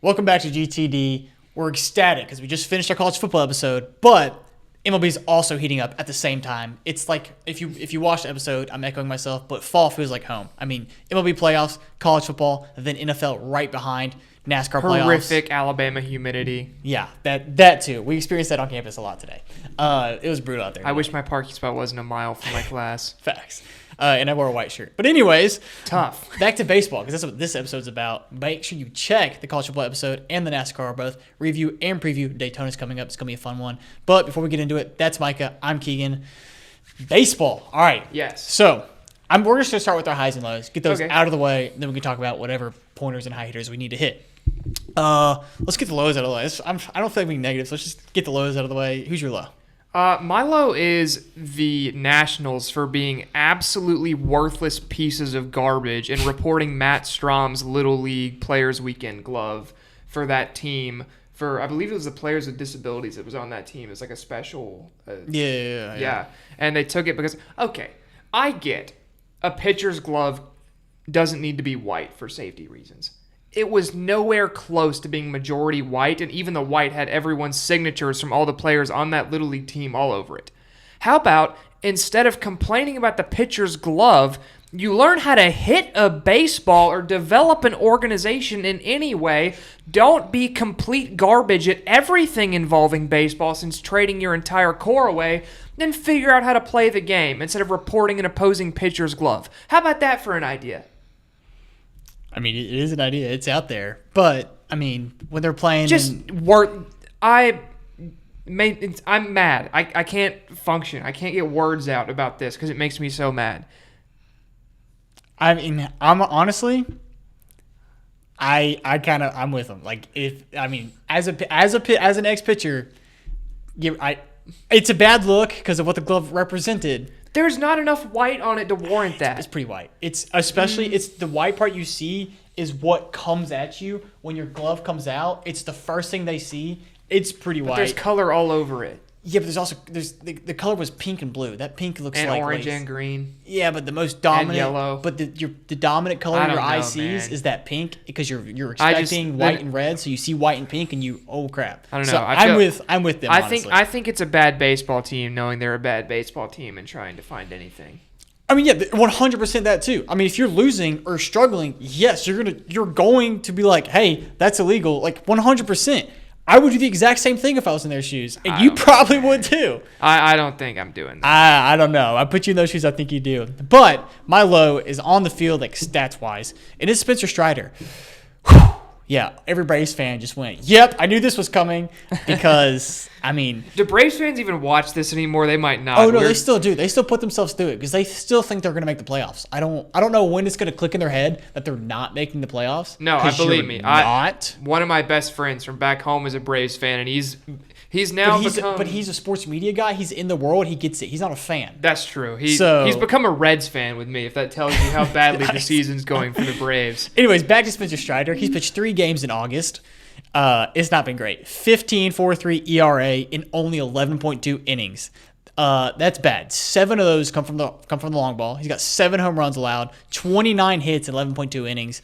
Welcome back to GTD. We're ecstatic because we just finished our college football episode, but MLB is also heating up at the same time. It's like if you watch the episode, I'm echoing myself, but fall feels like home. I mean, MLB playoffs, college football, and then NFL right behind, NASCAR playoffs. Horrific Alabama humidity. Yeah, that too. We experienced that on campus a lot today. It was brutal out there. I wish my parking spot wasn't a mile from my class. Facts. And I wore a white shirt. But anyways, Tough. back to baseball, because that's what this episode's about. Make sure you check the college football episode and the NASCAR both. Review and preview. Daytona's coming up. It's going to be a fun one. But before we get into it, that's Micah. I'm Keegan. Baseball. All right. Yes. So we're just going to start with our highs and lows. Get those Okay. out of the way. Then we can talk about whatever pointers and high hitters we need to hit. Let's get the lows out of the way. I don't feel like being negative, so let's just get the lows out of the way. Who's your low? My low is the Nationals for being absolutely worthless pieces of garbage and reporting Matt Strom's Little League Players Weekend glove for that team. For I believe it was the players with disabilities that was on that team. It's like a special. Yeah. And they took it because, okay, I get a pitcher's glove doesn't need to be white for safety reasons. It was nowhere close to being majority white, and even the white had everyone's signatures from all the players on that Little League team all over it. How about, instead of complaining about the pitcher's glove, you learn how to hit a baseball or develop an organization in any way. Don't be complete garbage at everything involving baseball since trading your entire core away. Then figure out how to play the game instead of reporting an opposing pitcher's glove. How about that for an idea? I mean, it is an idea. It's out there. But, I mean, when they're playing... I'm mad. I can't function. I can't get words out about this because it makes me so mad. I mean, I'm honestly... I'm with them. Like, as an ex-pitcher, it's a bad look because of what the glove represented. There's not enough white on it to warrant that. It's pretty white. It's the white part you see is what comes at you when your glove comes out. It's the first thing they see. It's pretty white. There's color all over it. Yeah, but the color was pink and blue. That pink looks and like orange lace. and green. Yeah, but the most dominant and yellow. But the dominant color I your don't eye know, sees man. is that pink because you're expecting white and red, so you see white and pink and you crap. I don't know. So I'm with them. Honestly. I think it's a bad baseball team knowing they're a bad baseball team and trying to find anything. I mean, yeah, 100% that too. I mean, if you're losing or struggling, yes, you're going to be like, hey, that's illegal. Like 100%. I would do the exact same thing if I was in their shoes, and you probably would too. I don't think I'm doing that. I don't know. I put you in those shoes. I think you do. But my low is on the field, like stats wise. It is Spencer Strider. Yeah, every Braves fan just went, yep, I knew this was coming because, I mean... Do Braves fans even watch this anymore? They might not. Oh, no, they still do. They still put themselves through it because they still think they're going to make the playoffs. I don't know when it's going to click in their head that they're not making the playoffs. No, I believe me. Not. One of my best friends from back home is a Braves fan, and he's now become... But he's a sports media guy. He's in the world. He gets it. He's not a fan. That's true. He's become a Reds fan with me, if that tells you how badly the season's going for the Braves. Anyways, back to Spencer Strider. He's pitched 3 games in August. It's not been great. 15.43 ERA in only 11.2 innings. That's bad. 7 of those come from the long ball. He's got 7 home runs allowed, 29 hits in 11.2 innings.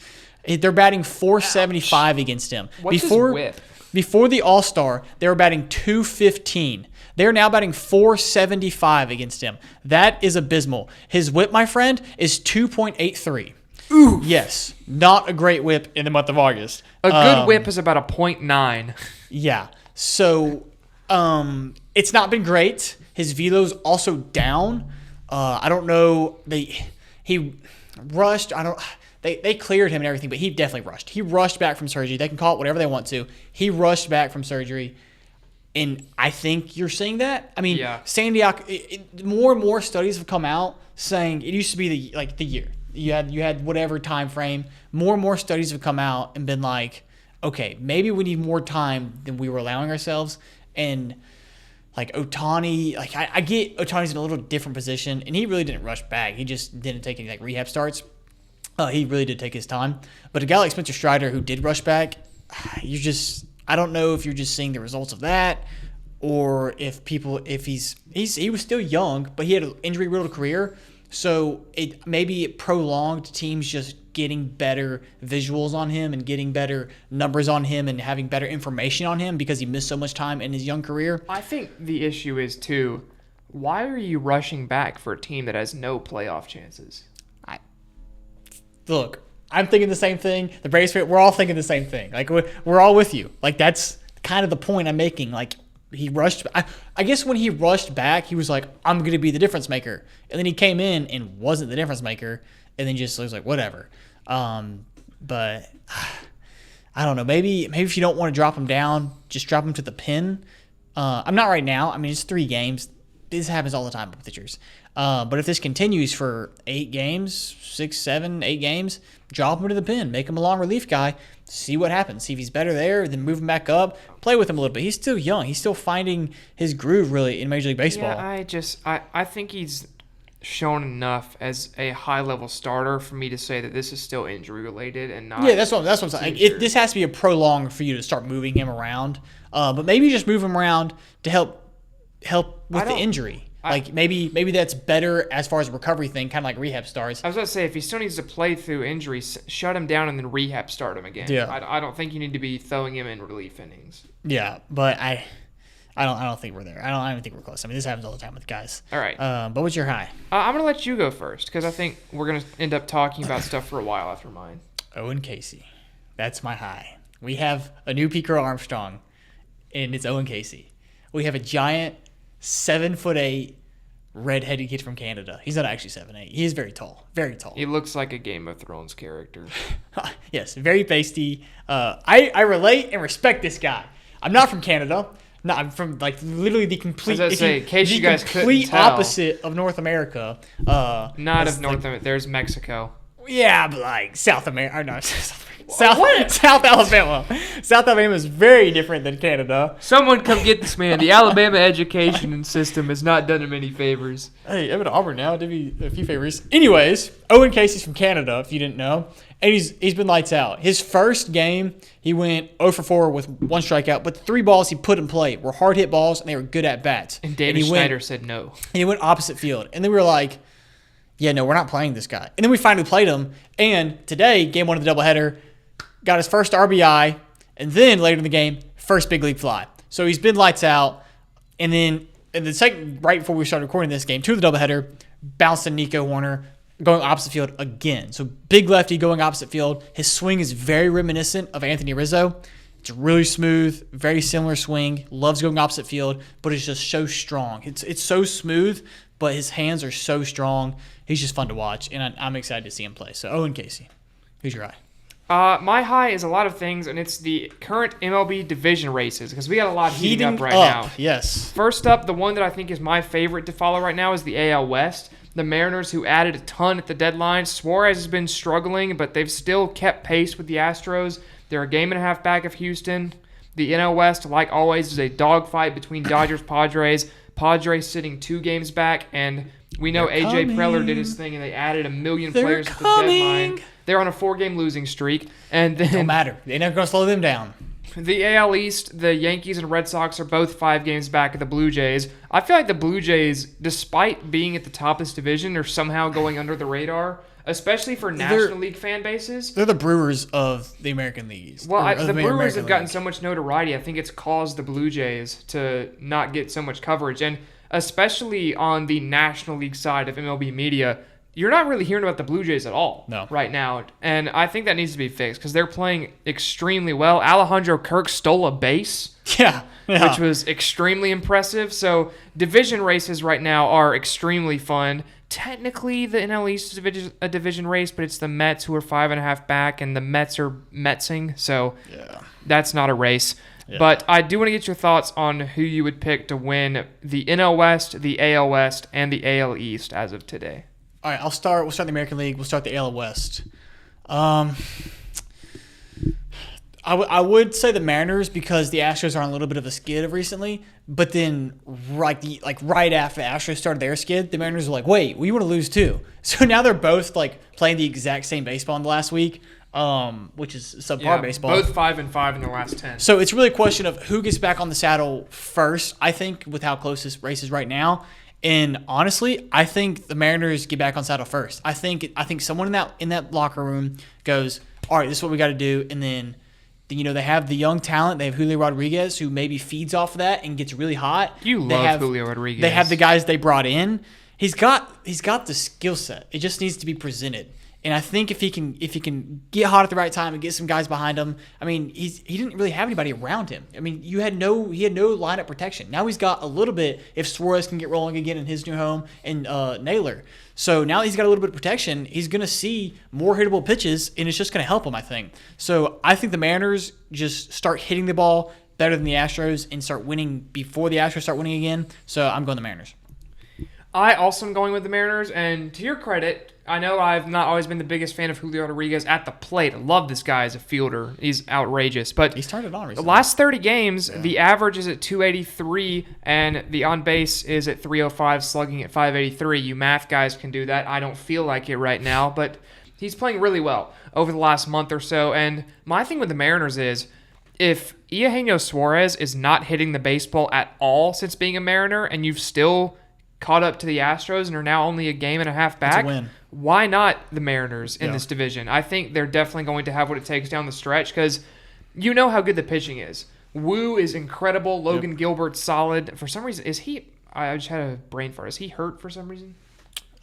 They're batting .475 against him. What's his whip? Before the All-Star, they were batting .215. They're now batting .475 against him. That is abysmal. His whip, my friend, is 2.83. Ooh. Yes, not a great whip in the month of August. A good whip is about a .9. Yeah. So, it's not been great. His velo's also down. I don't know. He rushed. They cleared him and everything, but he definitely rushed. He rushed back from surgery. They can call it whatever they want to. He rushed back from surgery, and I think you're seeing that. I mean, yeah. San Diego. More and more studies have come out saying it used to be the year. You had whatever time frame. More and more studies have come out and been like, okay, maybe we need more time than we were allowing ourselves. And like Ohtani, I get Ohtani's in a little different position, and he really didn't rush back. He just didn't take any rehab starts. He really did take his time. But a guy like Spencer Strider who did rush back, I don't know if you're just seeing the results of that, or if he was still young, but he had an injury-riddled career. So maybe it prolonged teams just getting better visuals on him and getting better numbers on him and having better information on him because he missed so much time in his young career. I think the issue is, too, why are you rushing back for a team that has no playoff chances? Look, I'm thinking the same thing. The Braves, we're all thinking the same thing. Like, we're all with you. Like, that's kind of the point I'm making. Like, he rushed. I guess when he rushed back, he was like, I'm going to be the difference maker. And then he came in and wasn't the difference maker. And then just was like, whatever. But I don't know. Maybe if you don't want to drop him down, just drop him to the pin. I'm not right now. I mean, it's 3 games. This happens all the time with pitchers. But if this continues for 8 games, 6, 7, 8 games, drop him to the pin. Make him a long relief guy. See what happens. See if he's better there, then move him back up. Play with him a little bit. He's still young. He's still finding his groove, really, in Major League Baseball. Yeah, I think he's shown enough as a high-level starter for me to say that this is still injury-related and not. Yeah, that's what I'm saying. This has to be a prolonged for you to start moving him around. But maybe just move him around to help with the injury. Maybe that's better as far as a recovery thing, kind of like rehab starts. I was about to say, if he still needs to play through injuries, shut him down and then rehab start him again. Yeah. I don't think you need to be throwing him in relief innings. Yeah, but I don't think we're there. I don't even think we're close. I mean, this happens all the time with guys. All right. But what's your high? I'm going to let you go first because I think we're going to end up talking about stuff for a while after mine. Owen Casey. That's my high. We have a new Pete Crow Armstrong, and it's Owen Casey. We have a giant 7'8" red-headed kid from Canada. He's not actually 7'8". He is very tall. Very tall. He looks like a Game of Thrones character. Yes, very pasty. I relate and respect this guy. I'm not from Canada. No, I'm from literally the complete. In case you guys couldn't tell, opposite of North America. Not of North America. There's Mexico. Yeah, but South America. No, South Alabama. South Alabama is very different than Canada. Someone come get this man. The Alabama education system has not done him any favors. Hey, I'm at Auburn now. Did me a few favors. Anyways, Owen Casey's from Canada, if you didn't know. And he's been lights out. His first game, he went 0 for 4 with 1 strikeout, but the 3 balls he put in play were hard hit balls and they were good at bats. And David Schneider said no. And he went opposite field. And then we were like, yeah, no, we're not playing this guy. And then we finally played him. And today, game 1 of the doubleheader, got his first RBI. And then later in the game, first big league fly. So he's been lights out. And then in the second, right before we started recording this game, 2 of the doubleheader, bounced to Nico Warner, going opposite field again. So big lefty going opposite field. His swing is very reminiscent of Anthony Rizzo. It's really smooth, very similar swing. Loves going opposite field, but it's just so strong. It's so smooth, but his hands are so strong. He's just fun to watch, and I'm excited to see him play. So Owen Casey, who's your high? My high is a lot of things, and it's the current MLB division races because we got a lot heating up right now. Yes. First up, the one that I think is my favorite to follow right now is the AL West. The Mariners, who added a ton at the deadline. Suarez has been struggling, but they've still kept pace with the Astros. They're a game and a half back of Houston. The NL West, like always, is a dogfight between Dodgers, Padres. Padres sitting 2 games back, and we know AJ Preller did his thing, and they added 1 million players at the deadline. They're on a 4-game losing streak. And then don't matter. They're never going to slow them down. The AL East, the Yankees and Red Sox are both 5 games back of the Blue Jays. I feel like the Blue Jays, despite being at the top of this division, are somehow going under the radar, especially for National League fan bases. They're the Brewers of the American League East. Well, the Brewers have gotten so much notoriety. I think it's caused the Blue Jays to not get so much coverage. And especially on the National League side of MLB media, you're not really hearing about the Blue Jays at all right now. And I think that needs to be fixed because they're playing extremely well. Alejandro Kirk stole a base, which was extremely impressive. So division races right now are extremely fun. Technically, the NL East is a division race, but it's the Mets who are 5.5 back, and the Mets are Metsing. So that's not a race. Yeah. But I do want to get your thoughts on who you would pick to win the NL West, the AL West, and the AL East as of today. All right, we'll start the American League. We'll start the AL West. I would say the Mariners because the Astros are on a little bit of a skid recently. But then, right after the Astros started their skid, the Mariners were like, "Wait, we want to lose too." So now they're both playing the exact same baseball in the last week, which is subpar baseball. Both 5-5 in the last 10. So it's really a question of who gets back on the saddle first. I think with how close this race is right now. And honestly, I think the Mariners get back on saddle first. I think someone in that locker room goes, all right, this is what we got to do, and then they have the young talent. They have Julio Rodriguez, who maybe feeds off of that and gets really hot. Julio Rodriguez. They have the guys they brought in. He's got the skill set. It just needs to be presented. And I think if he can get hot at the right time and get some guys behind him, I mean, he didn't really have anybody around him. I mean, he had no lineup protection. Now he's got a little bit if Suarez can get rolling again in his new home and Naylor. So now he's got a little bit of protection. He's going to see more hittable pitches, and it's just going to help him, I think. So I think the Mariners just start hitting the ball better than the Astros and start winning before the Astros start winning again. So I'm going the Mariners. I also am going with the Mariners, and to your credit, I know I've not always been the biggest fan of Julio Rodriguez at the plate. I love this guy as a fielder. He's outrageous. But he started on recently. The last 30 games, the average is at 283, and the on-base is at 305, slugging at 583. You math guys can do that. I don't feel like it right now, but he's playing really well over the last month or so. And my thing with the Mariners is, if Eugenio Suarez is not hitting the baseball at all since being a Mariner, and you've still caught up to the Astros and are now only a game and a half back, why not the Mariners in this division? I think they're definitely going to have what it takes down the stretch because you know how good the pitching is. Wu is incredible. Logan Gilbert's solid. For some reason, is he – I just had a brain fart. Is he hurt for some reason?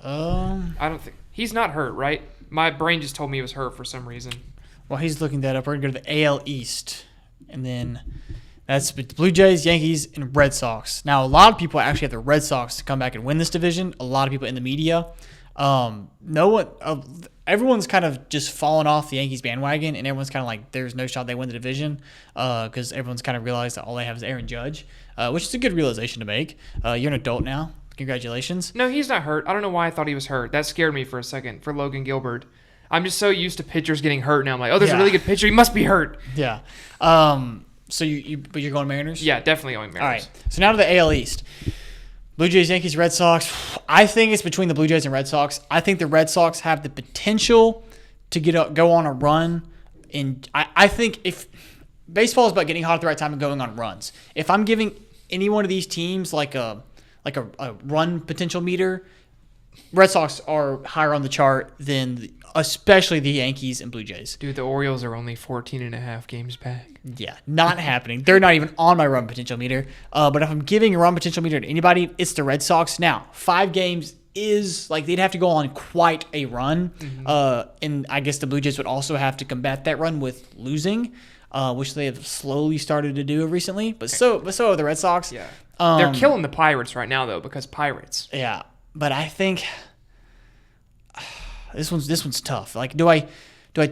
I don't think – he's not hurt, right? My brain just told me he was hurt for some reason. Well, he's looking that up. We're going to go to the AL East, and then – that's the Blue Jays, Yankees, and Red Sox. Now, a lot of people actually have the Red Sox to come back and win this division. A lot of people in the media. Everyone's kind of just fallen off the Yankees bandwagon, and everyone's kind of like, there's no shot they win the division because everyone's kind of realized that all they have is Aaron Judge, which is a good realization to make. You're an adult now. Congratulations. No, he's not hurt. I don't know why I thought he was hurt. That scared me for a second for Logan Gilbert. I'm just so used to pitchers getting hurt now. I'm like, oh, there's a really good pitcher. He must be hurt. Yeah. So but you're going Mariners? Yeah, definitely going Mariners. All right. So now to the AL East. Blue Jays, Yankees, Red Sox. I think it's between the Blue Jays and Red Sox. I think the Red Sox have the potential to go on a run. And I think if baseball is about getting hot at the right time and going on runs. If I'm giving any one of these teams like a run potential meter, Red Sox are higher on the chart than especially the Yankees and Blue Jays. Dude, the Orioles are only 14.5 games back. Yeah, not happening. They're not even on my run potential meter. But if I'm giving a run potential meter to anybody, it's the Red Sox. Now, 5 games is like they'd have to go on quite a run. And I guess the Blue Jays would also have to combat that run with losing, which they have slowly started to do recently. But so are the Red Sox. Yeah, they're killing the Pirates right now though because Pirates. Yeah, but I think this one's tough. Like, do I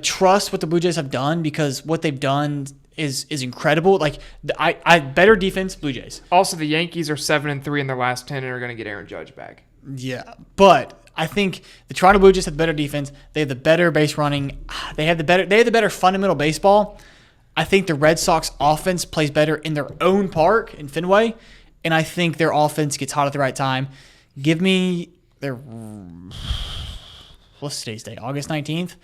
trust what the Blue Jays have done because what they've done is incredible. Like, I better defense, Blue Jays. Also, the Yankees are 7-3 in their last 10 and are going to get Aaron Judge back. Yeah, but I think the Toronto Blue Jays have better defense. They have the better base running. They have the better fundamental baseball. I think the Red Sox offense plays better in their own park in Fenway, and I think their offense gets hot at the right time. Give me their what's today's date? August 19th.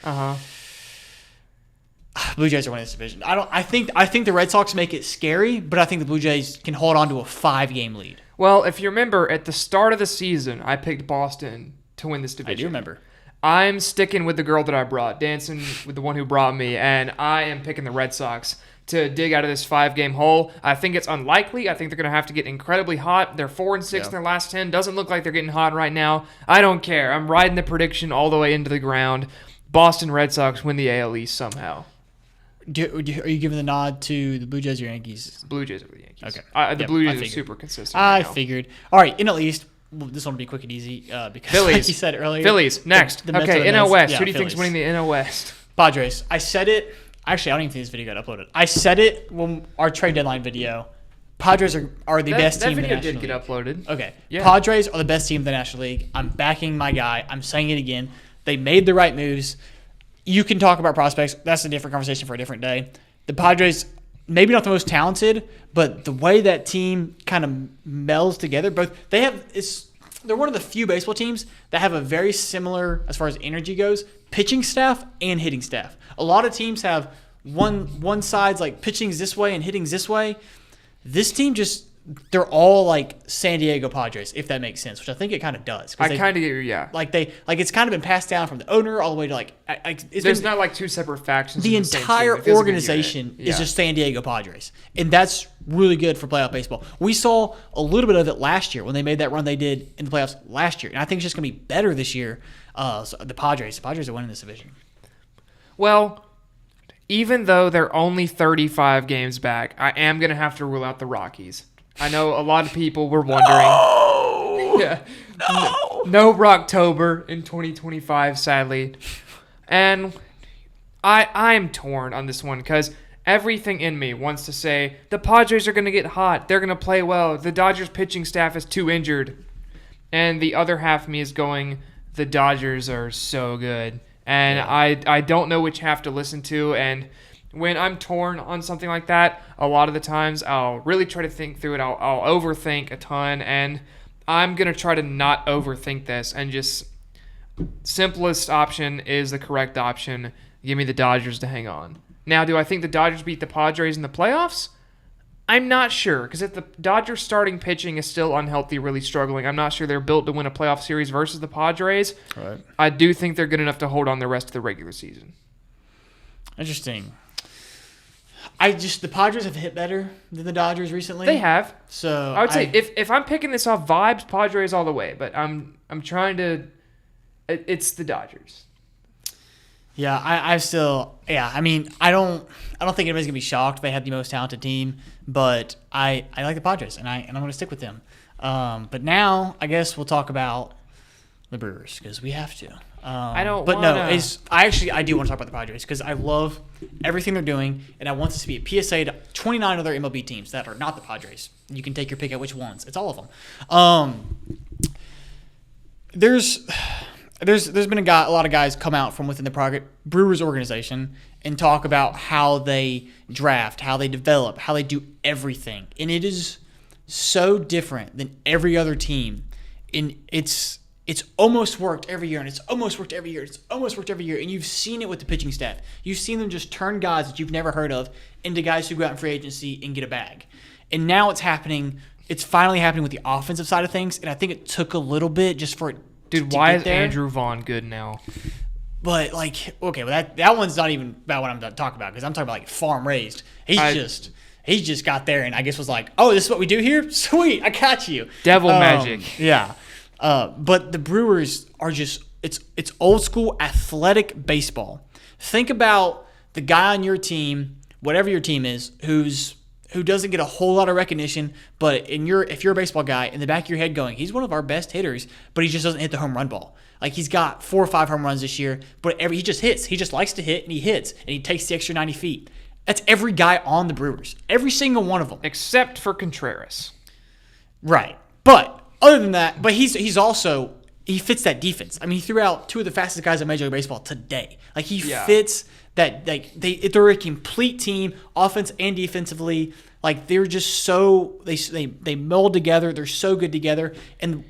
Blue Jays are winning this division. I think the Red Sox make it scary, but I think the Blue Jays can hold on to a 5-game lead. Well, if you remember, at the start of the season, I picked Boston to win this division. I do remember. I'm sticking with the girl that I brought, dancing with the one who brought me, and I am picking the Red Sox to dig out of this 5-game hole. I think it's unlikely. I think they're going to have to get incredibly hot. They're 4-6 in their last 10. Doesn't look like they're getting hot right now. I don't care. I'm riding the prediction all the way into the ground. Boston Red Sox win the AL East somehow. Are you giving the nod to the Blue Jays or Yankees? Blue Jays over the Yankees. Okay. The Blue Jays are super consistent. I figured. All right, NL East. Well, this one will be quick and easy because, Phillies. like you said earlier. Next. Okay, NL West. Who do you think is winning the NL West? Padres. I said it. Actually, I don't even think this video got uploaded. I said it when our trade deadline video. Padres are the best team in the National League. That video did get uploaded. Okay. Yeah. Padres are the best team in the National League. I'm backing my guy. I'm saying it again. They made the right moves. You can talk about prospects. That's a different conversation for a different day. The Padres, maybe not the most talented, but the way that team kind of melds together, they're one of the few baseball teams that have a very similar, as far as energy goes, pitching staff and hitting staff. A lot of teams have one side's like pitching's this way and hitting's this way. This team they're all like San Diego Padres, if that makes sense, which I think it kind of does. I kind of get you, yeah. Like it's kind of been passed down from the owner all the way to There's not like two separate factions. The in the same entire team. It feels like a organization unit. is just San Diego Padres, and that's really good for playoff baseball. We saw a little bit of it last year when they made that run they did in the playoffs last year, and I think it's just going to be better this year. So the Padres are winning this division. Well, even though they're only 35 games back, I am going to have to rule out the Rockies. I know a lot of people were wondering. No! Yeah. No Rocktober in 2025, sadly. And I'm torn on this one because everything in me wants to say the Padres are going to get hot. They're going to play well. The Dodgers pitching staff is too injured. And the other half of me is going, the Dodgers are so good. And I don't know which half to listen to. And when I'm torn on something like that, a lot of the times I'll really try to think through it. I'll overthink a ton. And I'm going to try to not overthink this. And just simplest option is the correct option. Give me the Dodgers to hang on. Now, do I think the Dodgers beat the Padres in the playoffs? I'm not sure, because if the Dodgers starting pitching is still unhealthy, really struggling, I'm not sure they're built to win a playoff series versus the Padres. Right. I do think they're good enough to hold on the rest of the regular season. Interesting. The Padres have hit better than the Dodgers recently. They have. So I would say if I'm picking this off vibes, Padres all the way. But I'm trying to. It's the Dodgers. Yeah, I mean, I don't think anybody's gonna be shocked they have the most talented team, but I like the Padres and I'm gonna stick with them. But now I guess we'll talk about the Brewers because we have to. I do want to talk about the Padres because I love everything they're doing and I want this to be a PSA to 29 other MLB teams that are not the Padres. You can take your pick at which ones. It's all of them. There's been a lot of guys come out from within the Brewers organization and talk about how they draft, how they develop, how they do everything. And it is so different than every other team. And it's almost worked every year, and it's almost worked every year. It's almost worked every year. And you've seen it with the pitching staff. You've seen them just turn guys that you've never heard of into guys who go out in free agency and get a bag. And now it's happening. It's finally happening with the offensive side of things. And I think it took a little bit just for it. Dude, why is Andrew Vaughn good now? But that one's not even about what I'm talking about because I'm talking about farm raised. He just got there and I guess was like, oh, this is what we do here? Sweet, I got you. Devil magic. Yeah. But the Brewers are just it's old school athletic baseball. Think about the guy on your team, whatever your team is, who doesn't get a whole lot of recognition, but if you're a baseball guy, in the back of your head going, he's one of our best hitters, but he just doesn't hit the home run ball. Like he's got 4 or 5 home runs this year, but he just hits. He just likes to hit and he hits and he takes the extra 90 feet. That's every guy on the Brewers. Every single one of them. Except for Contreras. Right. But other than that, but he's also he fits that defense. I mean, he threw out 2 of the fastest guys in Major League Baseball today. Like he fits that they're a complete team, offense and defensively. Like they're just so they meld together. They're so good together, and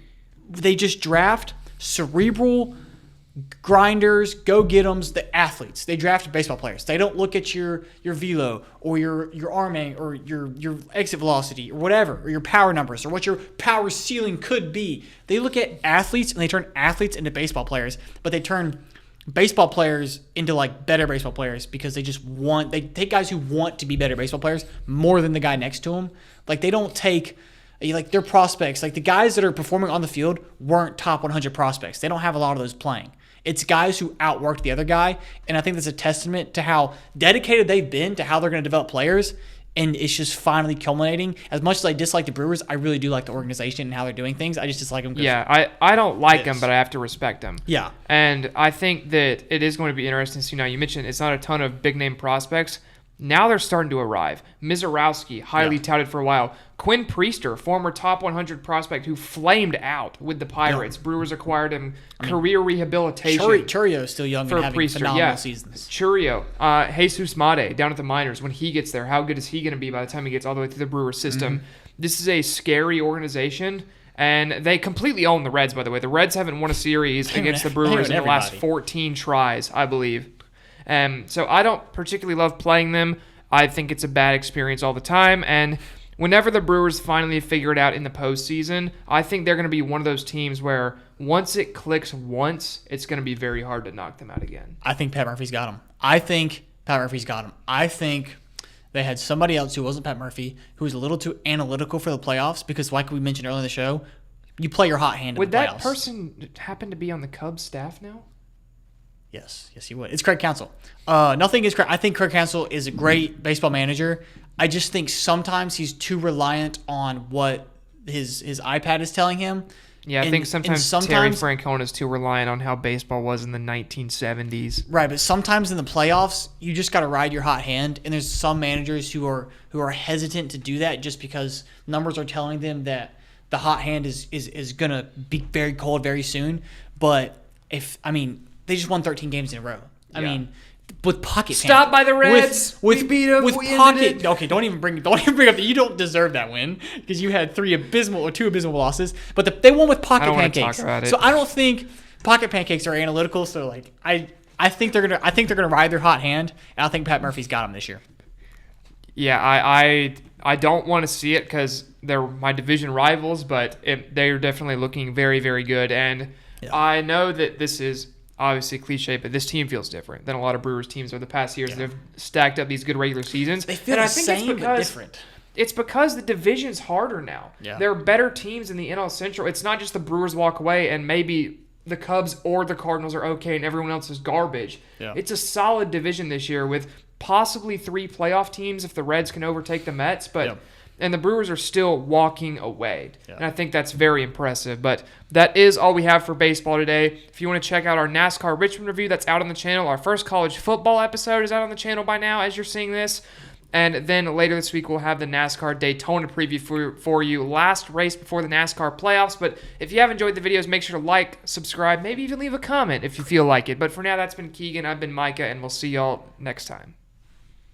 they just draft cerebral grinders, go get 'ems, the athletes. They draft baseball players. They don't look at your velo or your arm angle or your exit velocity or whatever, or your power numbers or what your power ceiling could be. They look at athletes and they turn athletes into baseball players, but they turn baseball players into better baseball players because they take guys who want to be better baseball players more than the guy next to them. Like they don't take their prospects, the guys that are performing on the field weren't top 100 prospects. They don't have a lot of those playing. It's guys who outworked the other guy, and I think that's a testament to how dedicated they've been to how they're going to develop players, and it's just finally culminating. As much as I dislike the Brewers, I really do like the organization and how they're doing things. I just dislike them. Yeah, I don't like them, but I have to respect them. Yeah. And I think that it is going to be interesting to see now. You mentioned it's not a ton of big-name prospects. Now they're starting to arrive. Mizorowski, highly touted for a while. Quinn Priester, former top 100 prospect who flamed out with the Pirates. Yeah. Brewers acquired him. Career rehabilitation. Churio is still young and having phenomenal seasons. Churio. Jesus Made down at the minors. When he gets there, how good is he going to be by the time he gets all the way through the Brewers system? Mm-hmm. This is a scary organization. And they completely own the Reds, by the way. The Reds haven't won a series against the Brewers in the last 14 tries, I believe. So I don't particularly love playing them. I think it's a bad experience all the time. And whenever the Brewers finally figure it out in the postseason, I think they're going to be one of those teams where once it clicks once, it's going to be very hard to knock them out again. I think Pat Murphy's got him. I think they had somebody else who wasn't Pat Murphy, who was a little too analytical for the playoffs because, like we mentioned earlier in the show, you play your hot hand in Would the playoffs. that person happen to be on the Cubs staff now? Yes, he would. It's Craig Counsell. Nothing is Craig. I think Craig Counsell is a great baseball manager. I just think sometimes he's too reliant on what his iPad is telling him. Yeah, I think sometimes Terry Francona is too reliant on how baseball was in the 1970s. Right, but sometimes in the playoffs, you just got to ride your hot hand, and there's some managers who are hesitant to do that just because numbers are telling them that the hot hand is going to be very cold very soon. But they just won 13 games in a row. I mean, with pocket. Stop by the Reds. We beat them. With we pocket. Okay, don't even bring up that you don't deserve that win because you had two abysmal losses. But they won with pocket pancakes. Talk about it. So I don't think pocket pancakes are analytical. So like I think they're gonna ride their hot hand, and I think Pat Murphy's got them this year. Yeah, I don't want to see it because they're my division rivals, but they're definitely looking very, very good. And I know that this is obviously cliche, but this team feels different than a lot of Brewers teams over the past years that have stacked up these good regular seasons. They feel same but different. It's because the division's harder now. Yeah. There are better teams in the NL Central. It's not just the Brewers walk away and maybe the Cubs or the Cardinals are okay and everyone else is garbage. Yeah. It's a solid division this year with possibly 3 playoff teams if the Reds can overtake the Mets, but and the Brewers are still walking away. Yeah. And I think that's very impressive. But that is all we have for baseball today. If you want to check out our NASCAR Richmond review, that's out on the channel. Our first college football episode is out on the channel by now as you're seeing this. And then later this week, we'll have the NASCAR Daytona preview for you. Last race before the NASCAR playoffs. But if you have enjoyed the videos, make sure to like, subscribe, maybe even leave a comment if you feel like it. But for now, that's been Keegan. I've been Micah, and we'll see y'all next time.